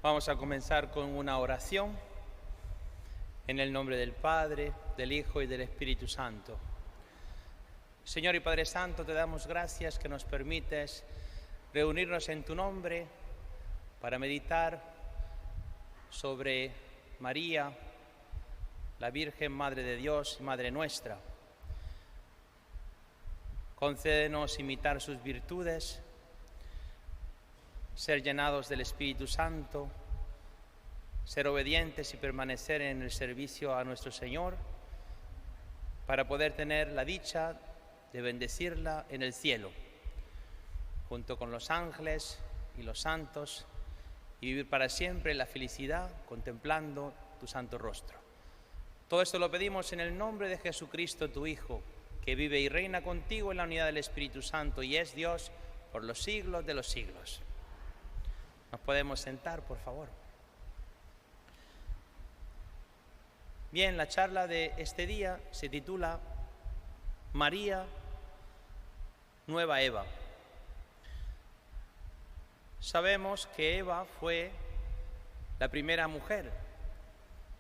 Vamos a comenzar con una oración en el nombre del Padre, del Hijo y del Espíritu Santo. Señor y Padre Santo, te damos gracias que nos permites reunirnos en tu nombre para meditar sobre María, la Virgen Madre de Dios y Madre nuestra. Concédenos imitar sus virtudes, ser llenados del Espíritu Santo, ser obedientes y permanecer en el servicio a nuestro Señor, para poder tener la dicha de bendecirla en el cielo, junto con los ángeles y los santos, y vivir para siempre en la felicidad contemplando tu santo rostro. Todo esto lo pedimos en el nombre de Jesucristo, tu Hijo, que vive y reina contigo en la unidad del Espíritu Santo y es Dios por los siglos de los siglos. Nos podemos sentar, por favor. Bien, la charla de este día se titula María, nueva Eva. Sabemos que Eva fue la primera mujer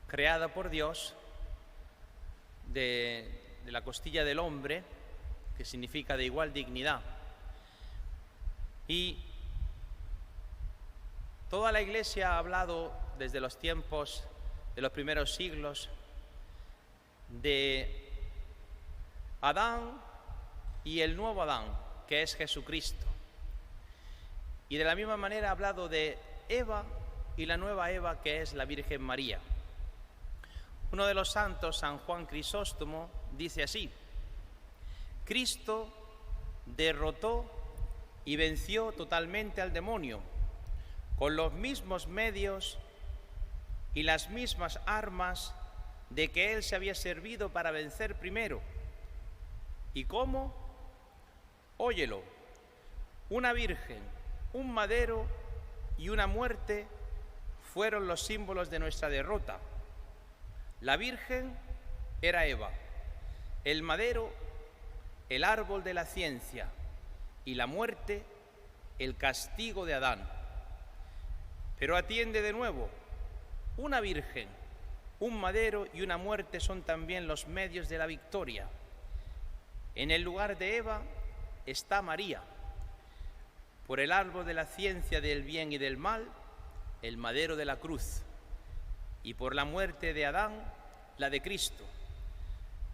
creada por Dios de la costilla del hombre, que significa de igual dignidad. Y toda la Iglesia ha hablado desde los tiempos de los primeros siglos de Adán y el nuevo Adán, que es Jesucristo. Y de la misma manera ha hablado de Eva y la nueva Eva, que es la Virgen María. Uno de los santos, San Juan Crisóstomo, dice así: Cristo derrotó y venció totalmente al demonio con los mismos medios y las mismas armas de que él se había servido para vencer primero. ¿Y cómo? Óyelo: una virgen, un madero y una muerte fueron los símbolos de nuestra derrota. La virgen era Eva, el madero, el árbol de la ciencia, y la muerte, el castigo de Adán. Pero atiende de nuevo: una virgen, un madero y una muerte son también los medios de la victoria. En el lugar de Eva está María, por el árbol de la ciencia del bien y del mal, el madero de la cruz, y por la muerte de Adán, la de Cristo.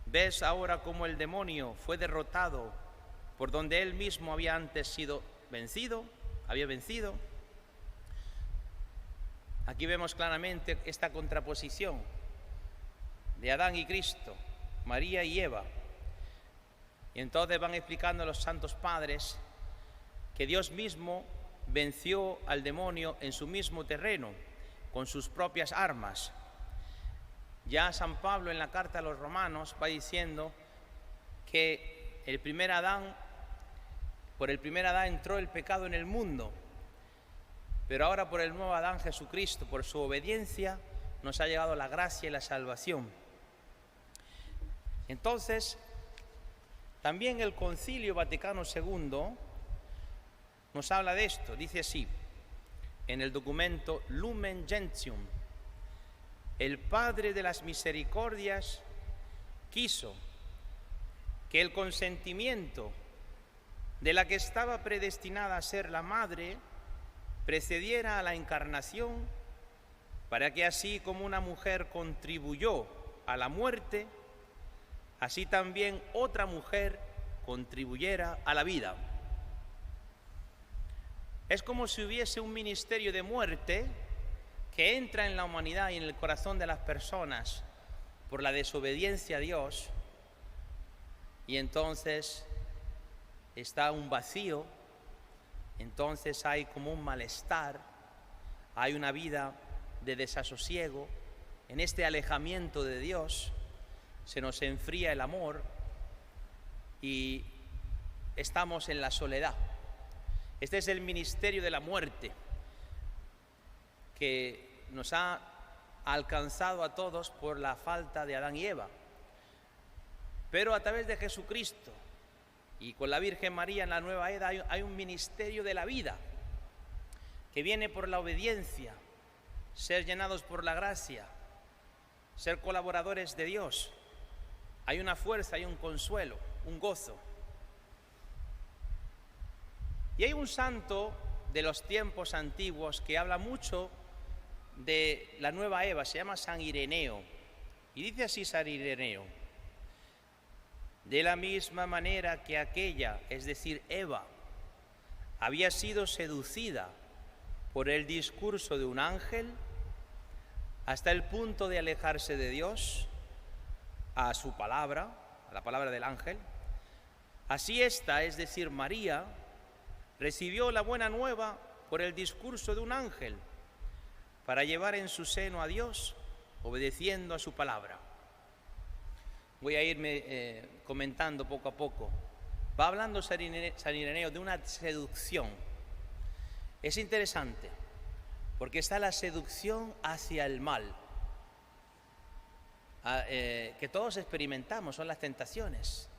¿Ves ahora cómo el demonio fue derrotado por donde él mismo había antes sido vencido? Aquí vemos claramente esta contraposición de Adán y Cristo, María y Eva. Y entonces van explicando los santos padres que Dios mismo venció al demonio en su mismo terreno, con sus propias armas. Ya San Pablo en la carta a los Romanos va diciendo que por el primer Adán entró el pecado en el mundo, pero ahora por el nuevo Adán, Jesucristo, por su obediencia, nos ha llegado la gracia y la salvación. Entonces, también el Concilio Vaticano II nos habla de esto. Dice así, en el documento Lumen Gentium: el Padre de las Misericordias quiso que el consentimiento de la que estaba predestinada a ser la madre precediera a la encarnación, para que así como una mujer contribuyó a la muerte, así también otra mujer contribuyera a la vida. Es como si hubiese un ministerio de muerte que entra en la humanidad y en el corazón de las personas por la desobediencia a Dios, y entonces está un vacío, entonces hay como un malestar, hay una vida de desasosiego. En este alejamiento de Dios se nos enfría el amor y estamos en la soledad. Este es el ministerio de la muerte que nos ha alcanzado a todos por la falta de Adán y Eva. Pero a través de Jesucristo y con la Virgen María en la nueva era hay un ministerio de la vida que viene por la obediencia, ser llenados por la gracia, ser colaboradores de Dios. Hay una fuerza, hay un consuelo, un gozo. Y hay un santo de los tiempos antiguos que habla mucho de la nueva Eva, se llama San Ireneo. Y dice así San Ireneo: de la misma manera que aquella, es decir, Eva, había sido seducida por el discurso de un ángel hasta el punto de alejarse de Dios, a su palabra, a la palabra del ángel, así esta, es decir, María, recibió la buena nueva por el discurso de un ángel para llevar en su seno a Dios, obedeciendo a su palabra. Voy a irme comentando poco a poco. Va hablando San Ireneo de una seducción. Es interesante, porque está la seducción hacia el mal, que todos experimentamos, son las tentaciones.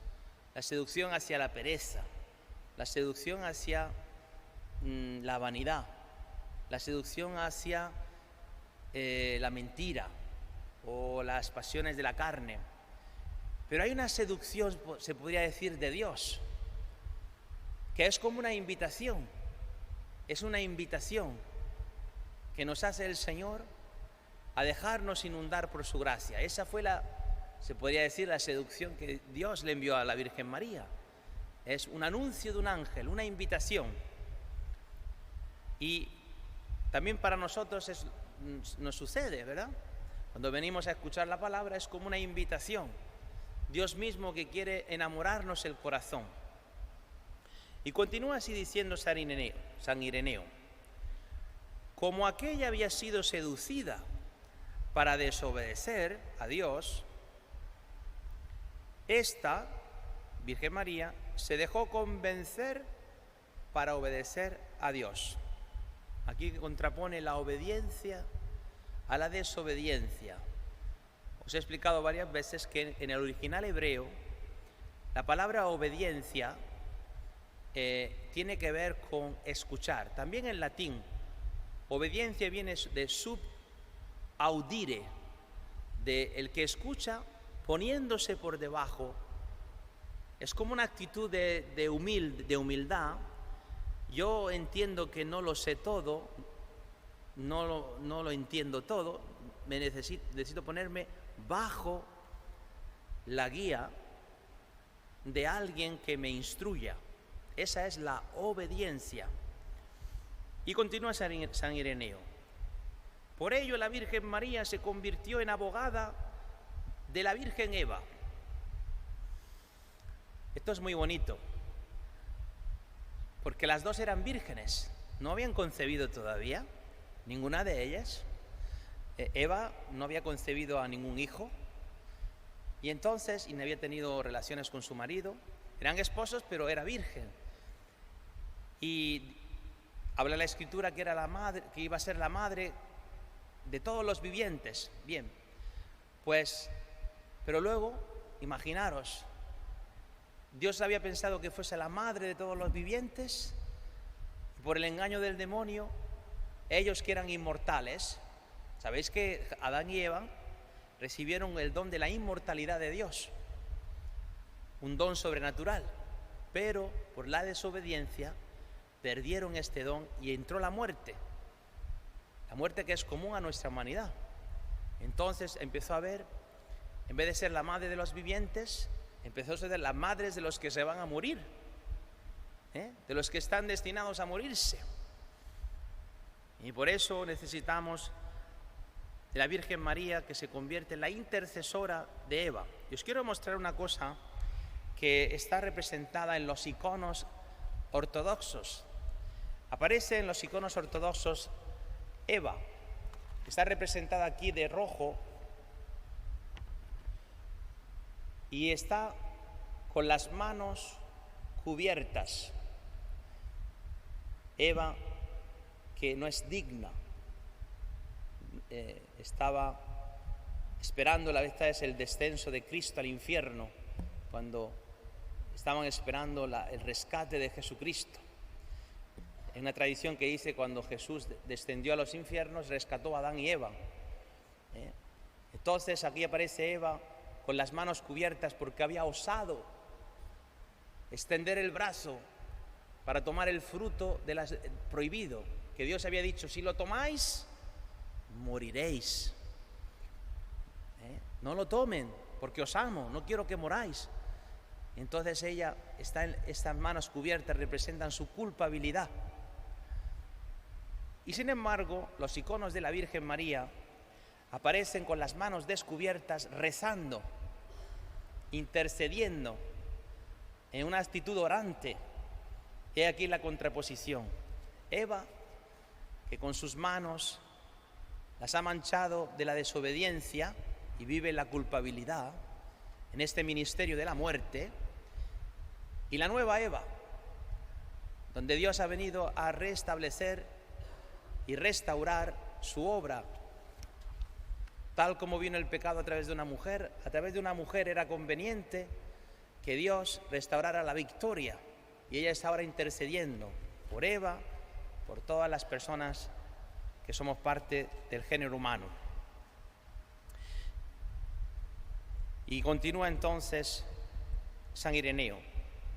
La seducción hacia la pereza, la seducción hacia la vanidad, la seducción hacia la mentira o las pasiones de la carne. Pero hay una seducción, se podría decir, de Dios, que es como una invitación. Es una invitación que nos hace el Señor a dejarnos inundar por su gracia. Esa fue se podría decir, la seducción que Dios le envió a la Virgen María. Es un anuncio de un ángel, una invitación. Y también para nosotros nos sucede, ¿verdad? Cuando venimos a escuchar la palabra es como una invitación. Dios mismo que quiere enamorarnos el corazón. Y continúa así diciendo San Ireneo: como aquella había sido seducida para desobedecer a Dios, esta, Virgen María, se dejó convencer para obedecer a Dios. Aquí contrapone la obediencia a la desobediencia. Os he explicado varias veces que en el original hebreo la palabra obediencia tiene que ver con escuchar. También en latín, obediencia viene de sub audire, de el que escucha poniéndose por debajo. Es como una actitud de humildad. Yo entiendo que no lo sé todo, no lo entiendo todo, necesito ponerme bajo la guía de alguien que me instruya. Esa es la obediencia. Y continúa San Ireneo: por ello la Virgen María se convirtió en abogada de la Virgen Eva. Esto es muy bonito, porque las dos eran vírgenes, no habían concebido todavía, ninguna de ellas. Eva no había concebido a ningún hijo, y entonces no había tenido relaciones con su marido. Eran esposos, pero era virgen. Y habla la Escritura que era la madre, que iba a ser la madre de todos los vivientes. Bien, pues, pero luego, imaginaros, Dios había pensado que fuese la madre de todos los vivientes, y por el engaño del demonio, ellos que eran inmortales, sabéis que Adán y Eva recibieron el don de la inmortalidad de Dios, un don sobrenatural, pero por la desobediencia perdieron este don y entró la muerte que es común a nuestra humanidad. Entonces empezó a haber, en vez de ser la madre de los vivientes, empezó a ser las madres de los que se van a morir, de los que están destinados a morirse. Y por eso necesitamos de la Virgen María, que se convierte en la intercesora de Eva. Y os quiero mostrar una cosa que está representada en los iconos ortodoxos. Aparece en los iconos ortodoxos Eva, que está representada aquí de rojo, y está con las manos cubiertas. Eva, que no es digna, estaba esperando, la vista es el descenso de Cristo al infierno, cuando estaban esperando el rescate de Jesucristo. en una tradición que dice cuando Jesús descendió a los infiernos, rescató a Adán y Eva. Entonces aquí aparece Eva con las manos cubiertas porque había osado extender el brazo para tomar el fruto prohibido, que Dios había dicho, si lo tomáis, moriréis. No lo tomen, porque os amo, no quiero que moráis. Entonces ella está en estas manos cubiertas, representan su culpabilidad. Y sin embargo, los iconos de la Virgen María aparecen con las manos descubiertas, rezando, intercediendo, en una actitud orante. He aquí la contraposición. Eva, que con sus manos las ha manchado de la desobediencia y vive la culpabilidad en este ministerio de la muerte, y la nueva Eva, donde Dios ha venido a restablecer y restaurar su obra. Tal como vino el pecado a través de una mujer era conveniente que Dios restaurara la victoria, y ella está ahora intercediendo por Eva, por todas las personas que somos parte del género humano. Y continúa entonces San Ireneo.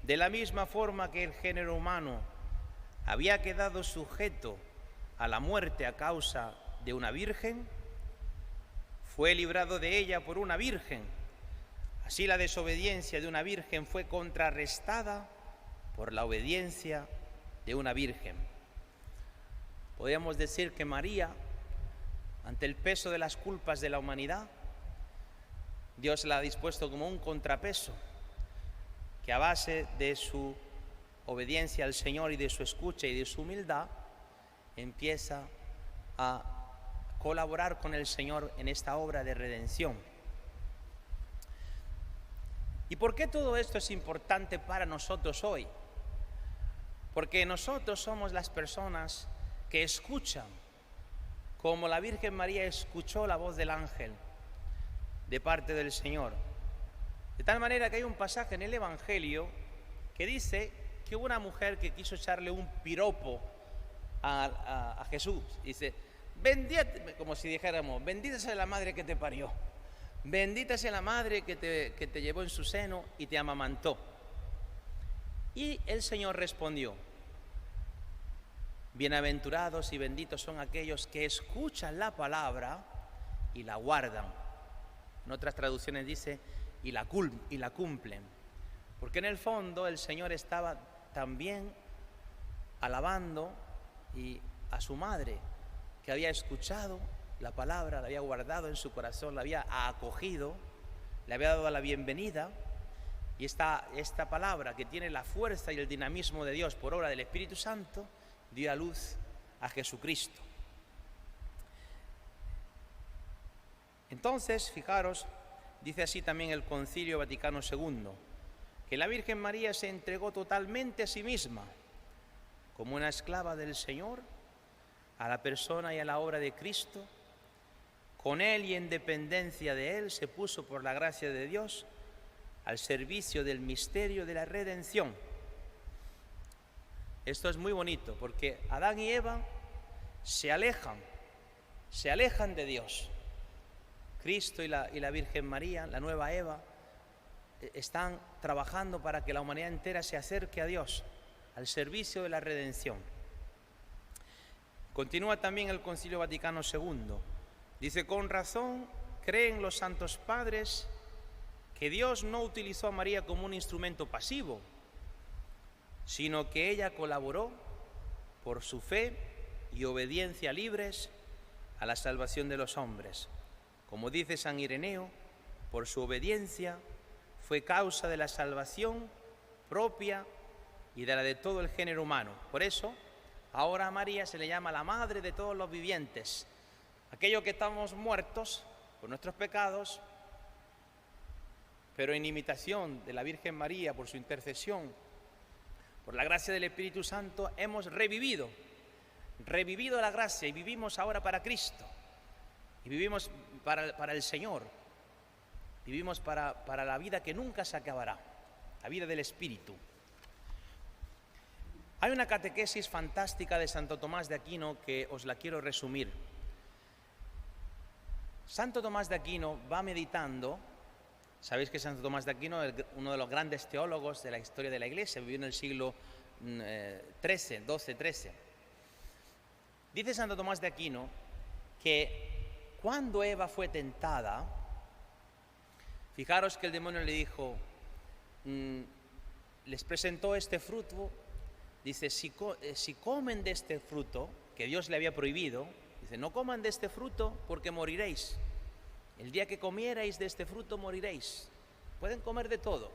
De la misma forma que el género humano había quedado sujeto a la muerte a causa de una virgen, fue librado de ella por una virgen. Así la desobediencia de una virgen fue contrarrestada por la obediencia de una virgen. Podríamos decir que María, ante el peso de las culpas de la humanidad, Dios la ha dispuesto como un contrapeso, que a base de su obediencia al Señor y de su escucha y de su humildad, empieza a colaborar con el Señor en esta obra de redención. ¿Y por qué todo esto es importante para nosotros hoy? Porque nosotros somos las personas que escuchan, como la Virgen María escuchó la voz del ángel de parte del Señor. De tal manera que hay un pasaje en el Evangelio que dice que hubo una mujer que quiso echarle un piropo a Jesús. Dice, bendita, como si dijéramos, bendita sea la madre que te parió, bendita sea la madre que te llevó en su seno y te amamantó. Y el Señor respondió, bienaventurados y benditos son aquellos que escuchan la palabra y la guardan. En otras traducciones dice, y la cumplen. Porque en el fondo el Señor estaba también alabando a su madre, que había escuchado la palabra, la había guardado en su corazón, la había acogido, le había dado la bienvenida, y esta palabra, que tiene la fuerza y el dinamismo de Dios por obra del Espíritu Santo, dio a luz a Jesucristo. Entonces, fijaros, dice así también el Concilio Vaticano II, que la Virgen María se entregó totalmente a sí misma, como una esclava del Señor, a la persona y a la obra de Cristo. Con Él y en dependencia de Él se puso por la gracia de Dios al servicio del misterio de la redención. Esto es muy bonito porque Adán y Eva se alejan de Dios. Cristo y la Virgen María, la nueva Eva, están trabajando para que la humanidad entera se acerque a Dios, al servicio de la redención. Continúa también el Concilio Vaticano II. Dice, con razón creen los santos padres que Dios no utilizó a María como un instrumento pasivo, sino que ella colaboró por su fe y obediencia libres a la salvación de los hombres. Como dice San Ireneo, por su obediencia fue causa de la salvación propia y de la de todo el género humano. Por eso, ahora a María se le llama la madre de todos los vivientes. Aquellos que estamos muertos por nuestros pecados, pero en imitación de la Virgen María, por su intercesión, por la gracia del Espíritu Santo, hemos revivido la gracia y vivimos ahora para Cristo. Y vivimos para el Señor. Vivimos para la vida que nunca se acabará, la vida del Espíritu. Hay una catequesis fantástica de Santo Tomás de Aquino que os la quiero resumir. Santo Tomás de Aquino va meditando. Sabéis que Santo Tomás de Aquino es uno de los grandes teólogos de la historia de la Iglesia, vivió en el siglo XIII. Dice Santo Tomás de Aquino que cuando Eva fue tentada, fijaros que el demonio le dijo, les presentó este fruto, dice, si comen de este fruto, que Dios le había prohibido, dice, no coman de este fruto porque moriréis. El día que comierais de este fruto moriréis. Pueden comer de todo.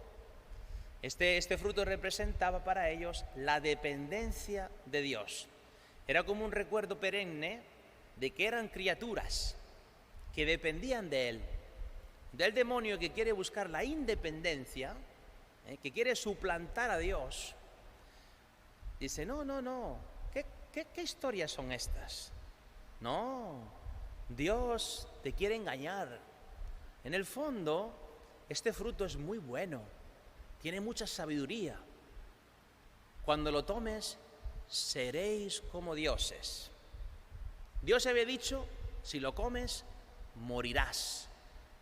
Este fruto representaba para ellos la dependencia de Dios. Era como un recuerdo perenne de que eran criaturas que dependían de Él. Del demonio que quiere buscar la independencia, que quiere suplantar a Dios. Dice, no, ¿qué historias son estas? No, Dios te quiere engañar. En el fondo, este fruto es muy bueno, tiene mucha sabiduría. Cuando lo tomes, seréis como dioses. Dios había dicho, si lo comes, morirás.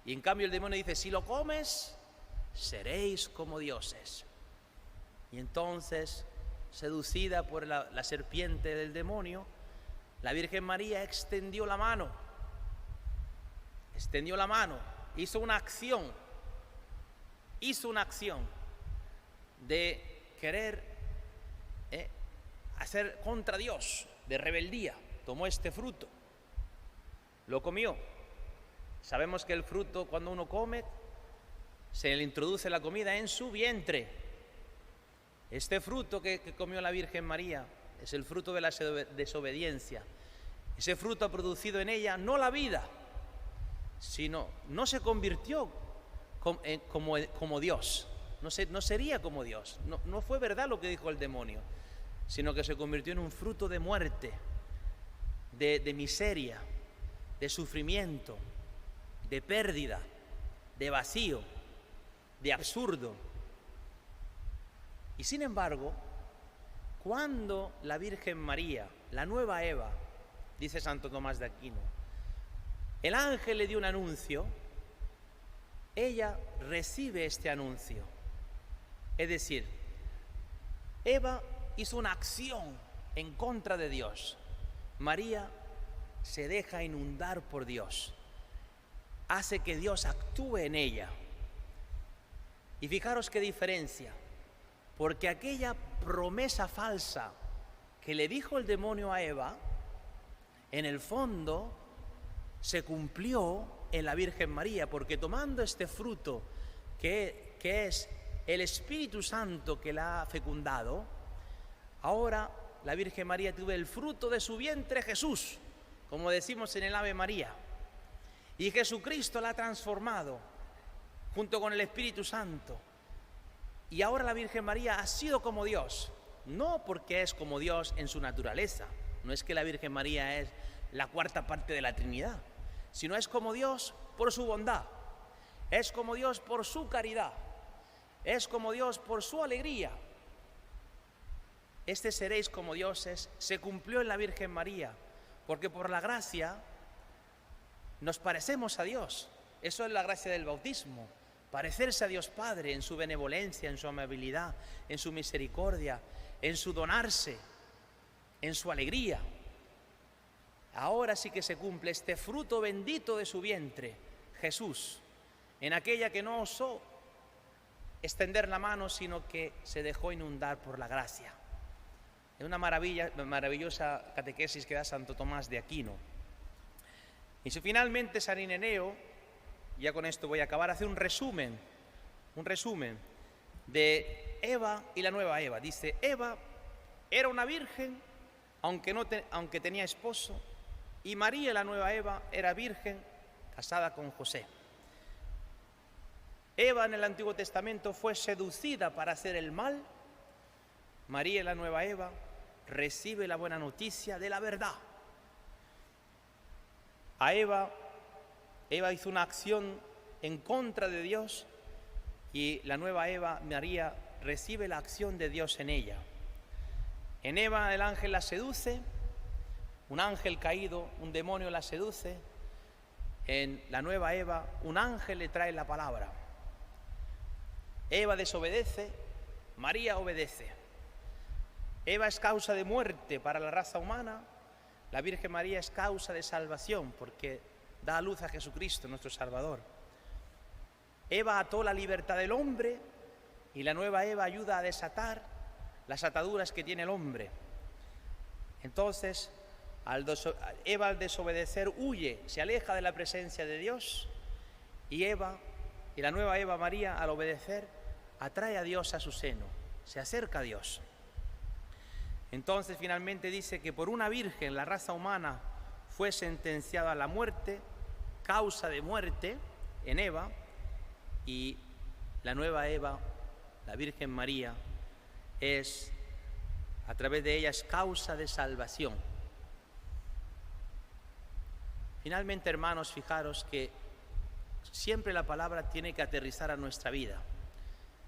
Y en cambio el demonio dice, si lo comes, seréis como dioses. Y entonces, seducida por la serpiente del demonio, la Virgen María extendió la mano, hizo una acción de querer hacer contra Dios, de rebeldía. Tomó este fruto, lo comió. Sabemos que el fruto, cuando uno come, se le introduce la comida en su vientre. Este fruto que comió la Virgen María es el fruto de la desobediencia. Ese fruto ha producido en ella no la vida, sino no se convirtió como Dios, no sería como Dios. No fue verdad lo que dijo el demonio, sino que se convirtió en un fruto de muerte, de miseria, de sufrimiento, de pérdida, de vacío, de absurdo. Y sin embargo, cuando la Virgen María, la nueva Eva, dice Santo Tomás de Aquino, el ángel le dio un anuncio, ella recibe este anuncio. Es decir, Eva hizo una acción en contra de Dios. María se deja inundar por Dios, hace que Dios actúe en ella. Y fijaros qué diferencia, porque aquella promesa falsa que le dijo el demonio a Eva, en el fondo se cumplió en la Virgen María, porque tomando este fruto que es el Espíritu Santo que la ha fecundado, ahora la Virgen María tuvo el fruto de su vientre, Jesús, como decimos en el Ave María. Y Jesucristo la ha transformado junto con el Espíritu Santo. Y ahora la Virgen María ha sido como Dios, no porque es como Dios en su naturaleza, no es que la Virgen María es la cuarta parte de la Trinidad, sino es como Dios por su bondad, es como Dios por su caridad, es como Dios por su alegría. Este seréis como dioses se cumplió en la Virgen María, porque por la gracia nos parecemos a Dios. Eso es la gracia del bautismo, parecerse a Dios Padre en su benevolencia, en su amabilidad, en su misericordia, en su donarse, en su alegría. Ahora sí que se cumple este fruto bendito de su vientre, Jesús, en aquella que no osó extender la mano, sino que se dejó inundar por la gracia. Es una maravillosa catequesis que da Santo Tomás de Aquino. Y si finalmente San Ireneo, ya con esto voy a acabar, hace un resumen de Eva y la nueva Eva. Dice, Eva era una virgen, aunque tenía esposo, y María, la nueva Eva, era virgen, casada con José. Eva en el Antiguo Testamento fue seducida para hacer el mal. María, la nueva Eva, recibe la buena noticia de la verdad. A Eva hizo una acción en contra de Dios, y la nueva Eva, María, recibe la acción de Dios en ella. En Eva el ángel la seduce, un ángel caído, un demonio la seduce. En la nueva Eva, un ángel le trae la palabra. Eva desobedece, María obedece. Eva es causa de muerte para la raza humana, la Virgen María es causa de salvación porque da a luz a Jesucristo, nuestro Salvador. Eva ató la libertad del hombre y la nueva Eva ayuda a desatar las ataduras que tiene el hombre. Entonces, Eva al desobedecer huye, se aleja de la presencia de Dios, y la nueva Eva María al obedecer atrae a Dios a su seno, se acerca a Dios. Entonces finalmente dice que por una virgen la raza humana fue sentenciada a la muerte, causa de muerte en Eva, y la nueva Eva, la Virgen María, a través de ella es causa de salvación. Finalmente, hermanos, fijaros que siempre la palabra tiene que aterrizar a nuestra vida.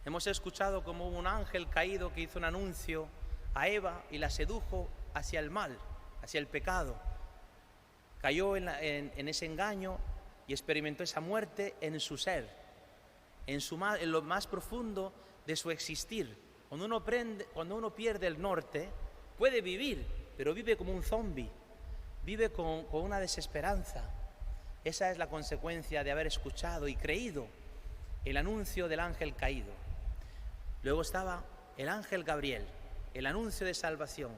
Hemos escuchado como un ángel caído que hizo un anuncio a Eva y la sedujo hacia el mal, hacia el pecado. Cayó en ese engaño y experimentó esa muerte en su ser, en lo más profundo de su existir. Cuando uno pierde el norte, puede vivir, pero vive como un zombi, vive con una desesperanza. Esa es la consecuencia de haber escuchado y creído el anuncio del ángel caído. Luego estaba el ángel Gabriel, el anuncio de salvación.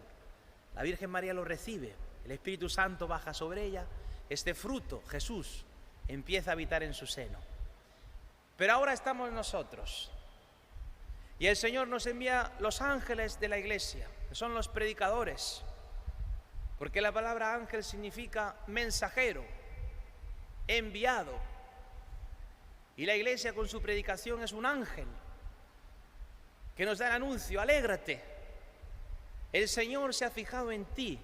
La Virgen María lo recibe, el Espíritu Santo baja sobre ella, este fruto, Jesús, empieza a habitar en su seno. Pero ahora estamos nosotros, y el Señor nos envía los ángeles de la iglesia, que son los predicadores, porque la palabra ángel significa mensajero, enviado, y la iglesia con su predicación es un ángel que nos da el anuncio: alégrate, el Señor se ha fijado en ti,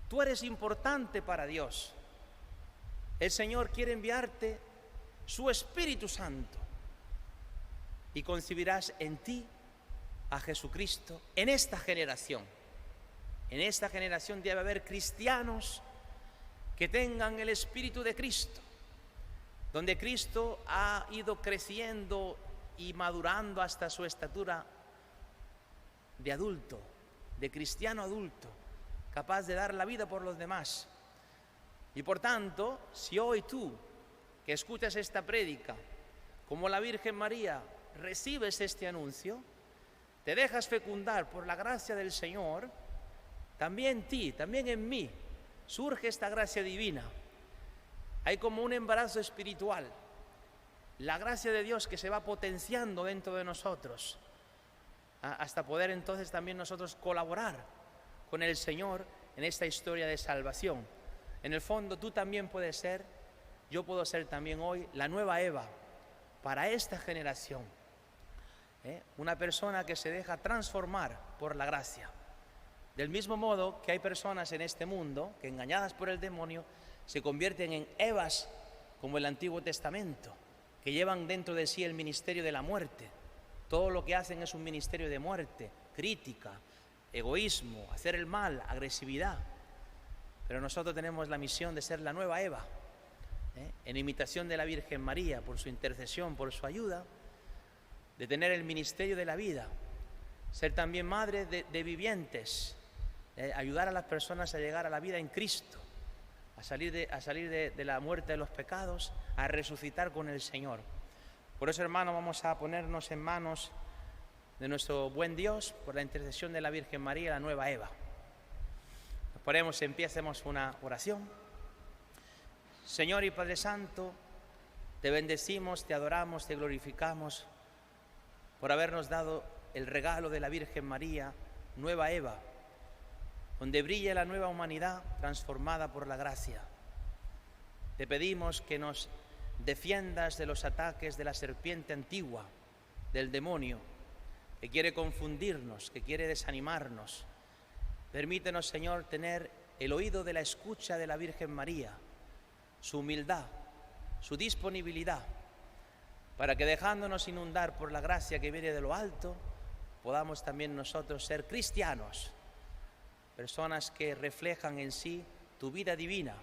tú eres importante para Dios, el Señor quiere enviarte su Espíritu Santo y concebirás en ti a Jesucristo. En esta generación debe haber cristianos que tengan el Espíritu de Cristo, donde Cristo ha ido creciendo y madurando hasta su estatura de adulto, de cristiano adulto, capaz de dar la vida por los demás. Y por tanto, si hoy tú, que escuchas esta prédica, como la Virgen María, recibes este anuncio, te dejas fecundar por la gracia del Señor, también en ti, también en mí, surge esta gracia divina. Hay como un embarazo espiritual, la gracia de Dios que se va potenciando dentro de nosotros, hasta poder entonces también nosotros colaborar con el Señor en esta historia de salvación. En el fondo tú también puedes ser, yo puedo ser también hoy la nueva Eva para esta generación, una persona que se deja transformar por la gracia. Del mismo modo que hay personas en este mundo que, engañadas por el demonio, se convierten en Evas como el Antiguo Testamento, que llevan dentro de sí el ministerio de la muerte. Todo lo que hacen es un ministerio de muerte, crítica, egoísmo, hacer el mal, agresividad. Pero nosotros tenemos la misión de ser la nueva Eva, en imitación de la Virgen María, por su intercesión, por su ayuda, de tener el ministerio de la vida, ser también madre de vivientes, ayudar a las personas a llegar a la vida en Cristo, a salir de la muerte de los pecados, a resucitar con el Señor. Por eso, hermanos, vamos a ponernos en manos de nuestro buen Dios, por la intercesión de la Virgen María, la nueva Eva. Nos ponemos en pie, hacemos una oración. Señor y Padre Santo, te bendecimos, te adoramos, te glorificamos por habernos dado el regalo de la Virgen María, nueva Eva, donde brilla la nueva humanidad transformada por la gracia. Te pedimos que nos defiendas de los ataques de la serpiente antigua, del demonio, que quiere confundirnos, que quiere desanimarnos. Permítenos, Señor, tener el oído de la escucha de la Virgen María, su humildad, su disponibilidad, para que, dejándonos inundar por la gracia que viene de lo alto, podamos también nosotros ser cristianos, personas que reflejan en sí tu vida divina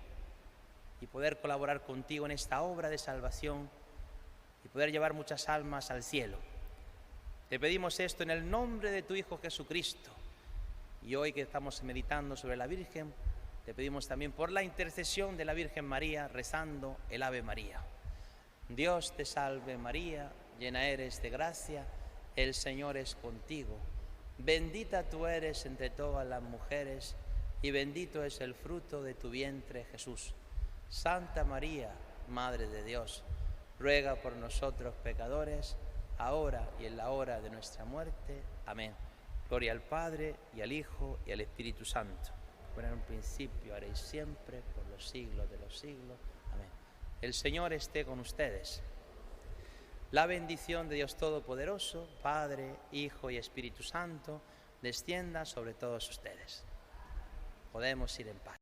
y poder colaborar contigo en esta obra de salvación y poder llevar muchas almas al cielo. Te pedimos esto en el nombre de tu Hijo Jesucristo. Y hoy que estamos meditando sobre la Virgen, te pedimos también por la intercesión de la Virgen María, rezando el Ave María. Dios te salve María, llena eres de gracia, el Señor es contigo. Bendita tú eres entre todas las mujeres, y bendito es el fruto de tu vientre, Jesús. Santa María, Madre de Dios, ruega por nosotros pecadores, ahora y en la hora de nuestra muerte. Amén. Gloria al Padre, y al Hijo, y al Espíritu Santo. Como en un principio, ahora y siempre, por los siglos de los siglos. Amén. El Señor esté con ustedes. La bendición de Dios Todopoderoso, Padre, Hijo y Espíritu Santo, descienda sobre todos ustedes. Podemos ir en paz.